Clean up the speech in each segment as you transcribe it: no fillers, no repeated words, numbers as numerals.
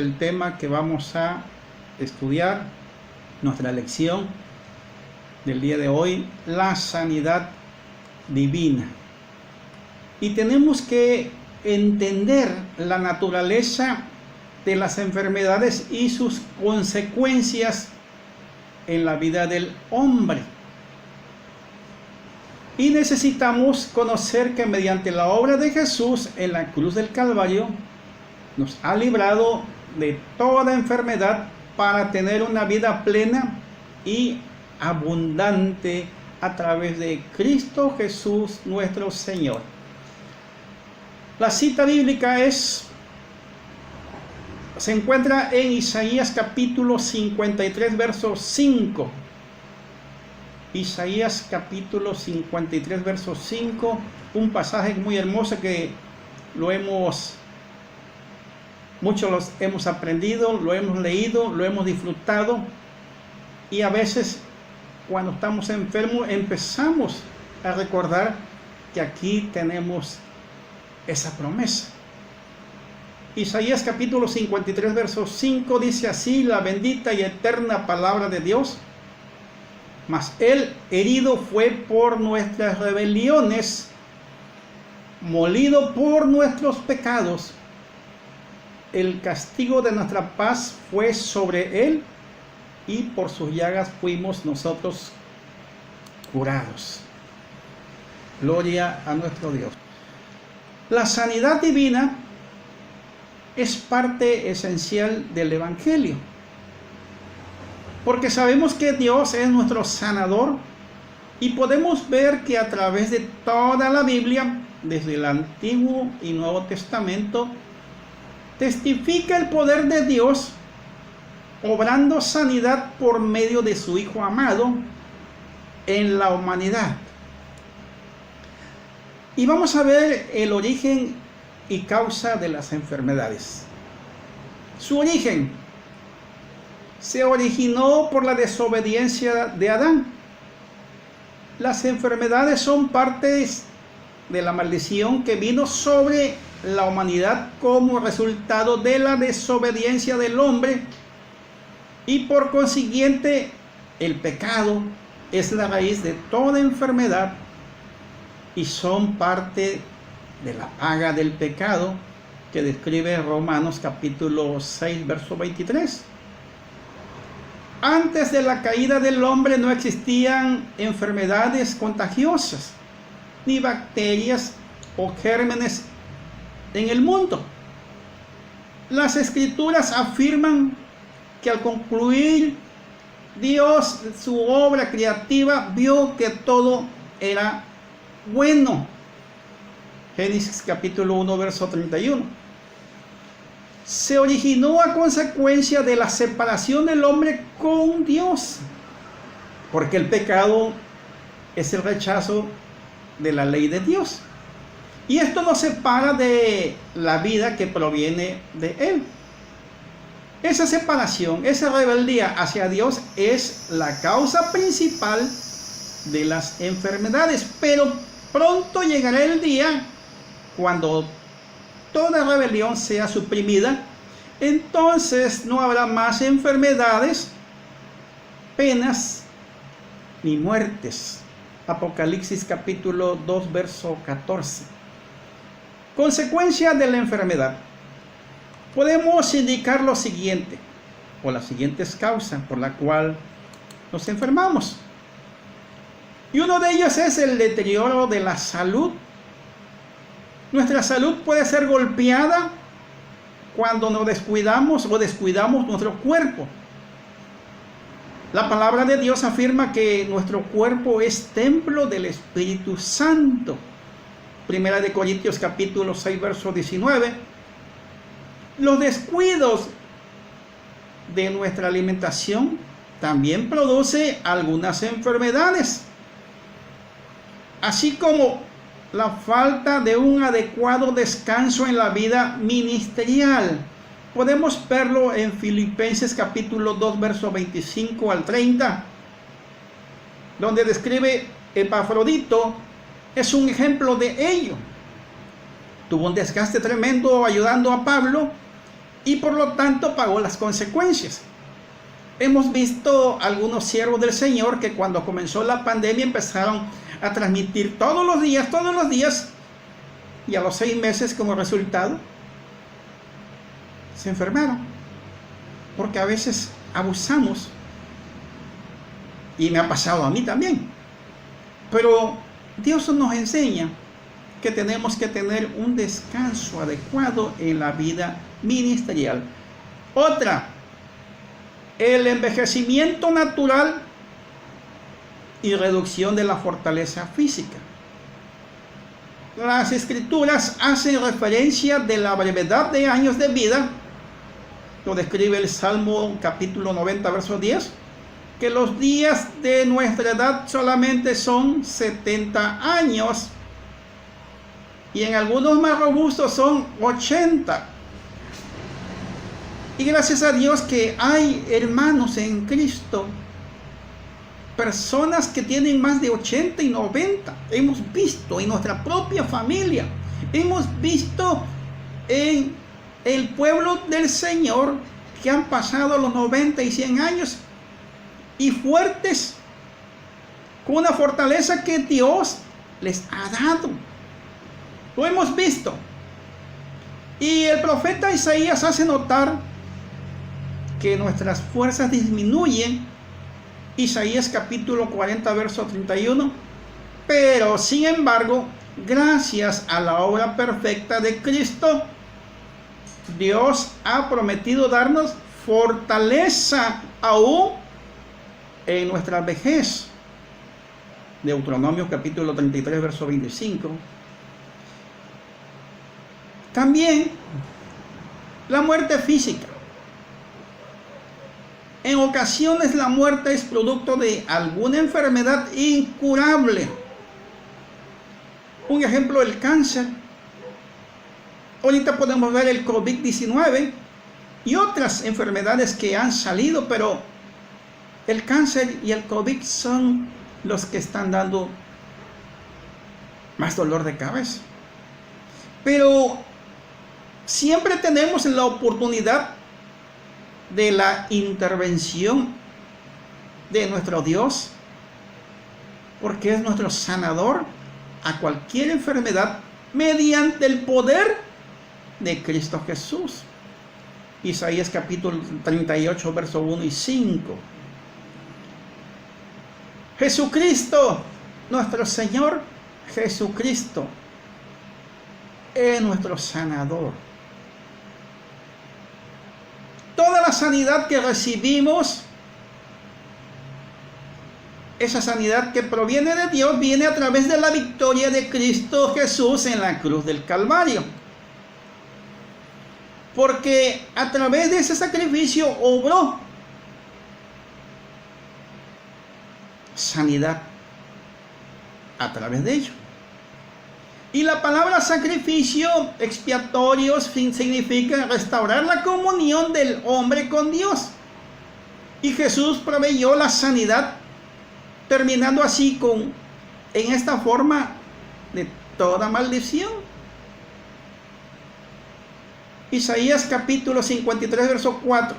El tema que vamos a estudiar, nuestra lección del día de hoy, la sanidad divina. Y tenemos que entender la naturaleza de las enfermedades y sus consecuencias en la vida del hombre. Y necesitamos conocer que mediante la obra de Jesús en la cruz del Calvario, nos ha librado de toda enfermedad para tener una vida plena y abundante a través de Cristo Jesús nuestro Señor. La cita bíblica se encuentra en Isaías capítulo 53, verso 5. Isaías capítulo 53, verso 5, un pasaje muy hermoso que muchos los hemos aprendido, lo hemos leído, lo hemos disfrutado, y a veces cuando estamos enfermos empezamos a recordar que aquí tenemos esa promesa. Isaías capítulo 53, verso 5 dice así: la bendita y eterna palabra de Dios. Mas él herido fue por nuestras rebeliones, molido por nuestros pecados. El castigo de nuestra paz fue sobre él, y por sus llagas fuimos nosotros curados. Gloria a nuestro Dios. La sanidad divina es parte esencial del Evangelio, porque sabemos que Dios es nuestro sanador, y podemos ver que a través de toda la Biblia, desde el Antiguo y Nuevo Testamento, testifica el poder de Dios obrando sanidad por medio de su Hijo amado en la humanidad. Y vamos a ver el origen y causa de las enfermedades. Su origen se originó por la desobediencia de Adán. Las enfermedades son partes de la maldición que vino sobre la humanidad como resultado de la desobediencia del hombre, y por consiguiente el pecado es la raíz de toda enfermedad y son parte de la paga del pecado que describe Romanos capítulo 6, verso 23. Antes de la caída del hombre no existían enfermedades contagiosas, ni bacterias o gérmenes en el mundo. Las escrituras afirman que al concluir Dios su obra creativa vio que todo era bueno. Génesis capítulo 1, verso 31. Se originó a consecuencia de la separación del hombre con Dios, porque el pecado es el rechazo de la ley de Dios, y esto nos separa de la vida que proviene de Él. Esa separación, esa rebeldía hacia Dios es la causa principal de las enfermedades, pero pronto llegará el día cuando toda rebelión sea suprimida. Entonces no habrá más enfermedades, penas ni muertes. Apocalipsis capítulo 2, verso 14. Consecuencia de la enfermedad. Podemos indicar lo siguiente, o las siguientes causas por la cual nos enfermamos. Y uno de ellos es el deterioro de la salud. Nuestra salud puede ser golpeada cuando nos descuidamos o descuidamos nuestro cuerpo. La palabra de Dios afirma que nuestro cuerpo es templo del Espíritu Santo. Primera de Corintios capítulo 6, verso 19. Los descuidos de nuestra alimentación también produce algunas enfermedades, así como la falta de un adecuado descanso en la vida ministerial. Podemos verlo en Filipenses capítulo 2, verso 25 al 30, donde describe Epafrodito, es un ejemplo de ello. Tuvo un desgaste tremendo ayudando a Pablo, y por lo tanto pagó las consecuencias. Hemos visto algunos siervos del Señor que cuando comenzó la pandemia empezaron a transmitir todos los días, y a los 6 meses como resultado se enfermaron, porque a veces abusamos, y me ha pasado a mí también. Pero Dios nos enseña que tenemos que tener un descanso adecuado en la vida ministerial. Otra, el envejecimiento natural y reducción de la fortaleza física. Las escrituras hacen referencia de la brevedad de años de vida. Lo describe el Salmo capítulo 90, verso 10, que los días de nuestra edad solamente son 70 años, y en algunos más robustos son 80. Y gracias a Dios que hay hermanos en Cristo, personas que tienen más de 80 y 90. Hemos visto en nuestra propia familia, hemos visto en el pueblo del Señor que han pasado los 90 y 100 años y fuertes, con una fortaleza que Dios les ha dado. Lo hemos visto. Y el profeta Isaías hace notar que nuestras fuerzas disminuyen. Isaías capítulo 40, verso 31. Pero sin embargo, gracias a la obra perfecta de Cristo, Dios ha prometido darnos fortaleza aún en nuestra vejez. Deuteronomio capítulo 33, verso 25. También la muerte física. En ocasiones la muerte es producto de alguna enfermedad incurable. Un ejemplo, el cáncer. Ahorita podemos ver el COVID-19 y otras enfermedades que han salido, pero el cáncer y el COVID son los que están dando más dolor de cabeza. Pero siempre tenemos la oportunidad de la intervención de nuestro Dios, porque es nuestro sanador a cualquier enfermedad mediante el poder de Cristo Jesús. Isaías capítulo 38, verso 1 y 5. Jesucristo, nuestro Señor Jesucristo, es nuestro sanador. Toda la sanidad que recibimos, esa sanidad que proviene de Dios, viene a través de la victoria de Cristo Jesús en la cruz del Calvario. Porque a través de ese sacrificio obró sanidad a través de ello. Y la palabra sacrificio expiatorio significa restaurar la comunión del hombre con Dios. Y Jesús proveyó la sanidad, terminando así en esta forma de toda maldición. Isaías capítulo 53, verso 4.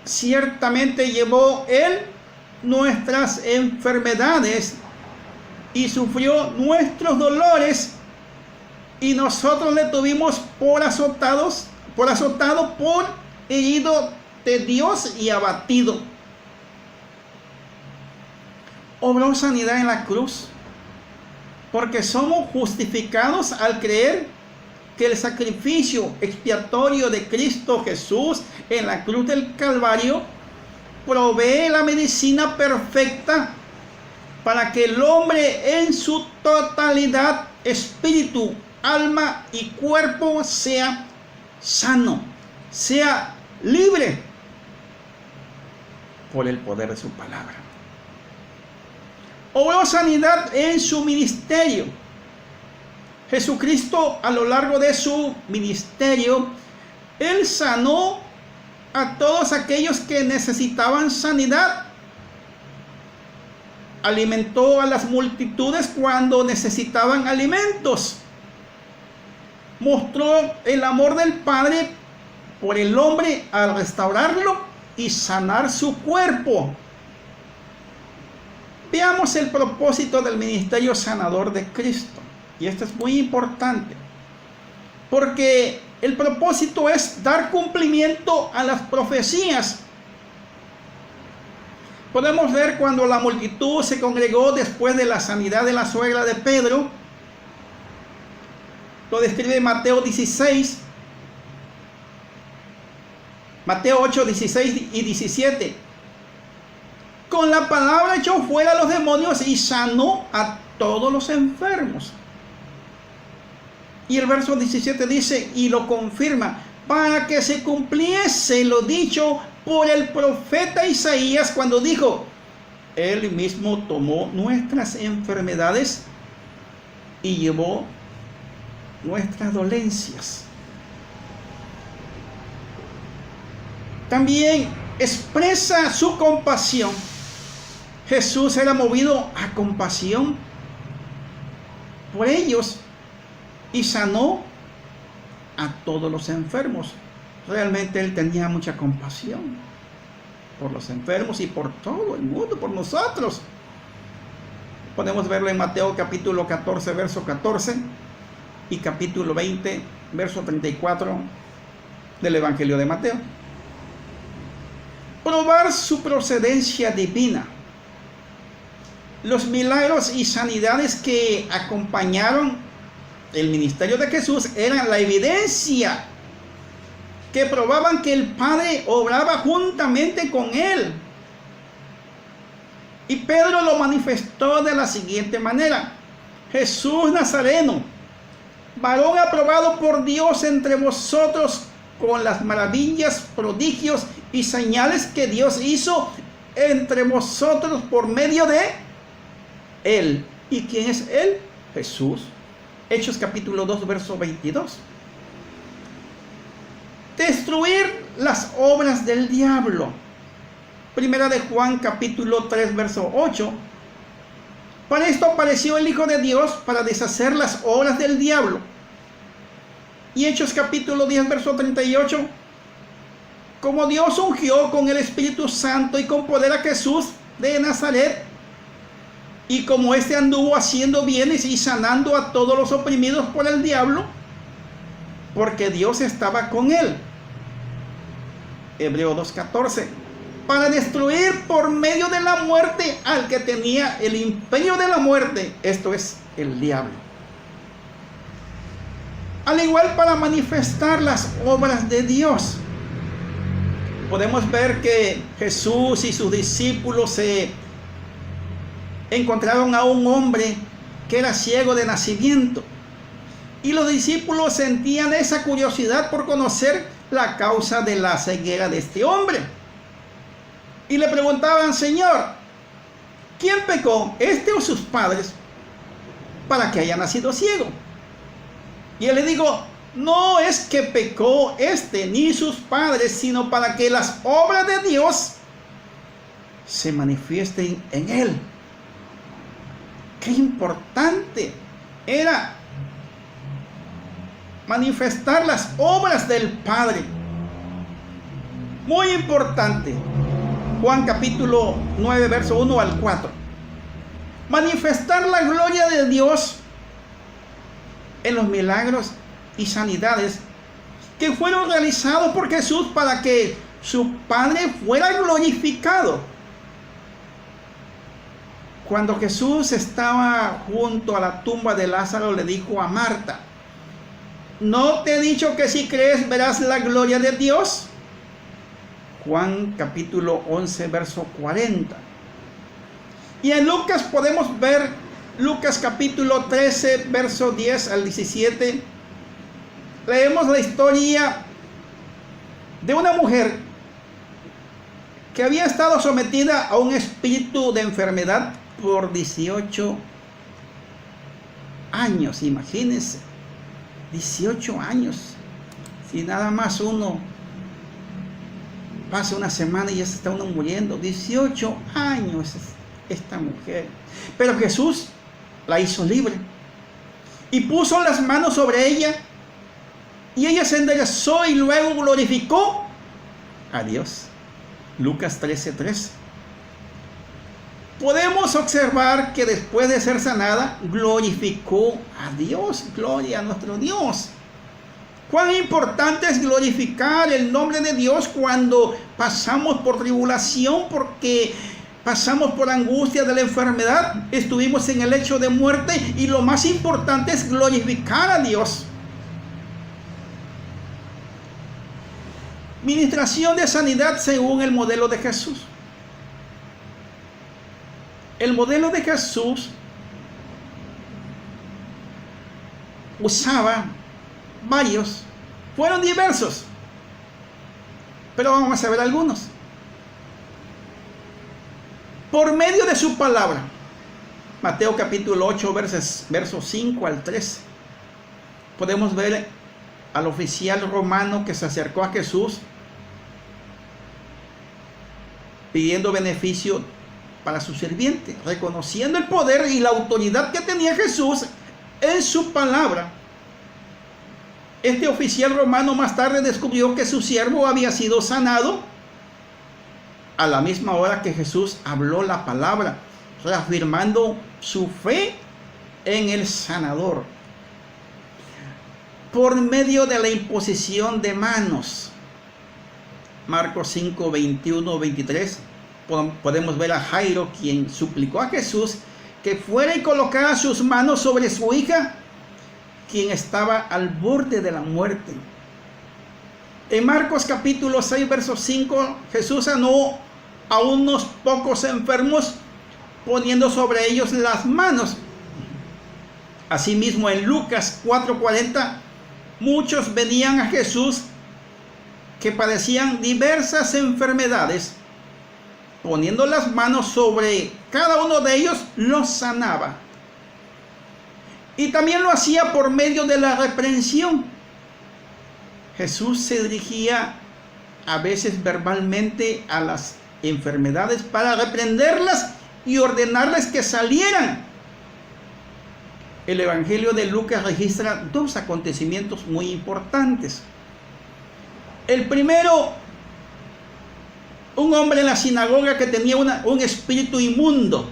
Ciertamente llevó él nuestras enfermedades y sufrió nuestros dolores, y nosotros le tuvimos por azotado, por herido de Dios y abatido. Obró sanidad en la cruz, porque somos justificados al creer que el sacrificio expiatorio de Cristo Jesús en la cruz del Calvario provee la medicina perfecta para que el hombre en su totalidad, espíritu, alma y cuerpo, sea sano, sea libre por el poder de su palabra. Obró sanidad en su ministerio. Jesucristo, a lo largo de su ministerio, él sanó a todos aquellos que necesitaban sanidad. Alimentó a las multitudes cuando necesitaban alimentos. Mostró el amor del Padre por el hombre al restaurarlo y sanar su cuerpo. Veamos el propósito del ministerio sanador de Cristo. Y esto es muy importante, porque el propósito es dar cumplimiento a las profecías. Podemos ver cuando la multitud se congregó después de la sanidad de la suegra de Pedro. Lo describe Mateo 16, Mateo 8, 16 y 17. Con la palabra echó fuera a los demonios y sanó a todos los enfermos. Y el verso 17 dice, y lo confirma, para que se cumpliese lo dicho por el profeta Isaías cuando dijo, Él mismo tomó nuestras enfermedades y llevó nuestras dolencias. También expresa su compasión. Jesús era movido a compasión por ellos y sanó a todos los enfermos. Realmente Él tenía mucha compasión por los enfermos y por todo el mundo, por nosotros. Podemos verlo en Mateo capítulo 14, verso 14 y capítulo 20, verso 34 del Evangelio de Mateo. Probar su procedencia divina. Los milagros y sanidades que acompañaron el ministerio de Jesús eran la evidencia que probaban que el Padre obraba juntamente con Él. Y Pedro lo manifestó de la siguiente manera: Jesús Nazareno, varón aprobado por Dios entre vosotros con las maravillas, prodigios y señales que Dios hizo entre vosotros por medio de Él. ¿Y quién es Él? Jesús. Hechos capítulo 2, verso 22. Destruir las obras del diablo. Primera de Juan capítulo 3, verso 8. Para esto apareció el Hijo de Dios, para deshacer las obras del diablo. Y Hechos capítulo 10, verso 38. Como Dios ungió con el Espíritu Santo y con poder a Jesús de Nazaret, y como éste anduvo haciendo bienes y sanando a todos los oprimidos por el diablo, porque Dios estaba con él. Hebreo 2:14. Para destruir por medio de la muerte al que tenía el imperio de la muerte, esto es, el diablo. Al igual para manifestar las obras de Dios. Podemos ver que Jesús y sus discípulos se encontraron a un hombre que era ciego de nacimiento. Y los discípulos sentían esa curiosidad por conocer la causa de la ceguera de este hombre. Y le preguntaban: Señor, ¿quién pecó, este o sus padres, para que haya nacido ciego? Y él le dijo: no es que pecó este ni sus padres, sino para que las obras de Dios se manifiesten en él. Qué importante era manifestar las obras del Padre. Muy importante. Juan capítulo 9, verso 1 al 4. Manifestar la gloria de Dios en los milagros y sanidades que fueron realizados por Jesús para que su Padre fuera glorificado. Cuando Jesús estaba junto a la tumba de Lázaro, le dijo a Marta: ¿no te he dicho que si crees verás la gloria de Dios? Juan capítulo 11, verso 40. Y en Lucas podemos ver Lucas capítulo 13, verso 10 al 17. Leemos la historia de una mujer que había estado sometida a un espíritu de enfermedad por 18 años. Imagínense, 18 años. Si nada más uno pasa una semana y ya se está uno muriendo. 18 años esta mujer. Pero Jesús la hizo libre y puso las manos sobre ella y ella se enderezó y luego glorificó a Dios. Lucas 13:3. Podemos observar que después de ser sanada, glorificó a Dios. Gloria a nuestro Dios. Cuán importante es glorificar el nombre de Dios cuando pasamos por tribulación, porque pasamos por angustia de la enfermedad, estuvimos en el lecho de muerte, y lo más importante es glorificar a Dios. Ministración de sanidad según el modelo de Jesús. El modelo de Jesús usaba varios, fueron diversos, pero vamos a ver algunos. Por medio de su palabra, Mateo capítulo 8, versos 5 al 13, podemos ver al oficial romano que se acercó a Jesús pidiendo beneficio para su sirviente, reconociendo el poder y la autoridad que tenía Jesús en su palabra. Este oficial romano más tarde descubrió que su siervo había sido sanado a la misma hora que Jesús habló la palabra, reafirmando su fe en el sanador. Por medio de la imposición de manos, Marcos 5, 21, 23, podemos ver a Jairo, quien suplicó a Jesús que fuera y colocara sus manos sobre su hija, quien estaba al borde de la muerte. En Marcos capítulo 6, verso 5, Jesús sanó a unos pocos enfermos poniendo sobre ellos las manos. Asimismo, en Lucas 4:40, muchos venían a Jesús que padecían diversas enfermedades. Poniendo las manos sobre cada uno de ellos, los sanaba. Y también lo hacía por medio de la reprensión. Jesús se dirigía a veces verbalmente a las enfermedades para reprenderlas y ordenarles que salieran. El Evangelio de Lucas registra dos acontecimientos muy importantes. El primero, un hombre en la sinagoga que tenía un espíritu inmundo.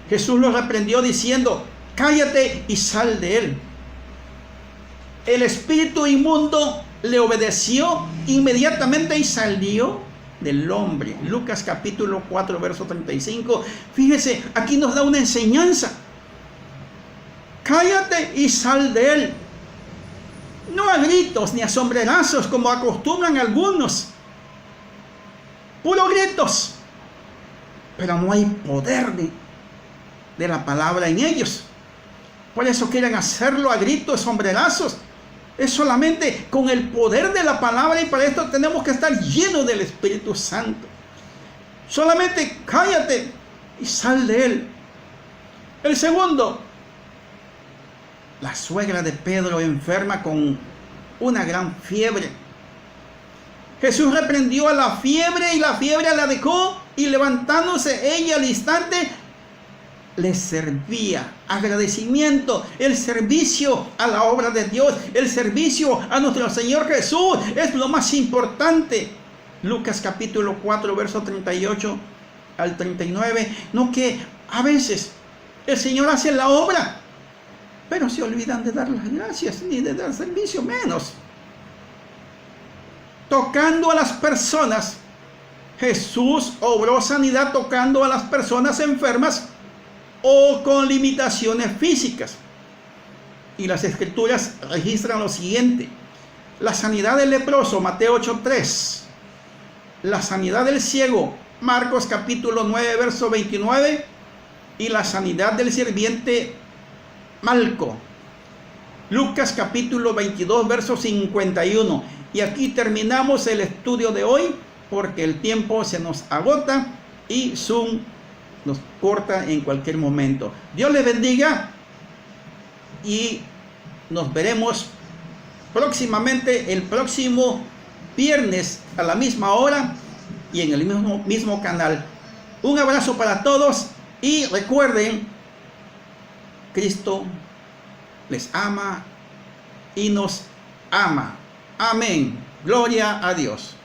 Jesús lo reprendió diciendo: cállate y sal de él. El espíritu inmundo le obedeció inmediatamente y salió del hombre. Lucas capítulo 4, verso 35. Fíjese, aquí nos da una enseñanza. Cállate y sal de él. No a gritos ni a sombrerazos como acostumbran algunos. Puros gritos. Pero no hay poder de la palabra en ellos. Por eso quieren hacerlo a gritos, sombrerazos. Es solamente con el poder de la palabra, y para esto tenemos que estar llenos del Espíritu Santo. Solamente cállate y sal de él. El segundo, la suegra de Pedro enferma con una gran fiebre. Jesús reprendió a la fiebre y la fiebre la dejó, y levantándose ella al instante le servía. Agradecimiento, el servicio a la obra de Dios, el servicio a nuestro Señor Jesús es lo más importante. Lucas capítulo 4, verso 38 al 39. No que a veces el Señor hace la obra, pero se olvidan de dar las gracias, ni de dar servicio menos. Tocando a las personas, Jesús obró sanidad tocando a las personas enfermas o con limitaciones físicas. Y las escrituras registran lo siguiente: la sanidad del leproso, Mateo 8:3. La sanidad del ciego, Marcos capítulo 9, verso 29. Y la sanidad del sirviente Malco, Lucas capítulo 22, verso 51. Y aquí terminamos el estudio de hoy, porque el tiempo se nos agota y Zoom nos corta en cualquier momento. Dios les bendiga y nos veremos próximamente el próximo viernes a la misma hora y en el mismo canal. Un abrazo para todos y recuerden, Cristo les ama y nos ama. Amén. Gloria a Dios.